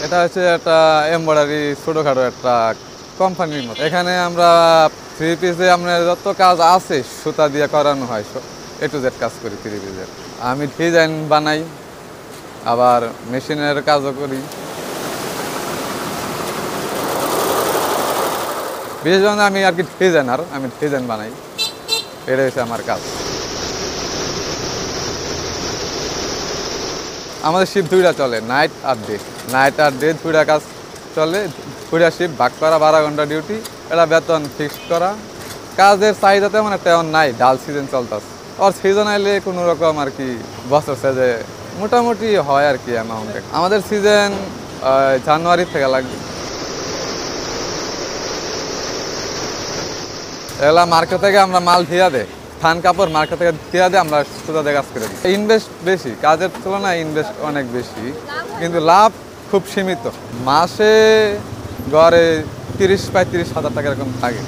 এটা হচ্ছে একটা এমব্রয়ডারি ছোটোখাটো একটা কোম্পানির মতো। এখানে আমরা থ্রি পিসে আপনার যত কাজ আছে সুতা দিয়ে করানো হয়, A to Z কাজ করি থ্রি পিসের। আমি ডিজাইন বানাই, আবার মেশিনের কাজও করি। বিশেষ করে আমি আর কি ডিজাইনার, আমি ডিজাইন বানাই, এটা হচ্ছে আমার কাজ। আমাদের শিফট দুইটা চলে, নাইট আর ডে। নাইট আর ডে দুইটা কাজ চলে, দুইটা শিফট ভাগ করা, 12 ঘন্টা ডিউটি। এটা বেতন ফিক্সড করা। কাজের চাহিদা তেমন একটা এমন নাই, ডাল সিজন চলতেছে। আর সিজন আইলে কোনো রকম আর কি বছর সেজে মোটামুটি হয় আর কি অ্যামাউন্টে। আমাদের সিজন জানুয়ারি থেকে লাগবে। এগুলা মার্কেট থেকে আমরা মাল দিয়া দেয়, থান কাপড় মার্কেট থেকে দিয়া দেয়, আমরা সুতা দিয়ে কাজ করে দিই। ইনভেস্ট বেশি, কাজের তুলনায় ইনভেস্ট অনেক বেশি, কিন্তু লাভ খুব সীমিত। মাসে গড়ে 30-35 হাজার টাকা এরকম থাকে।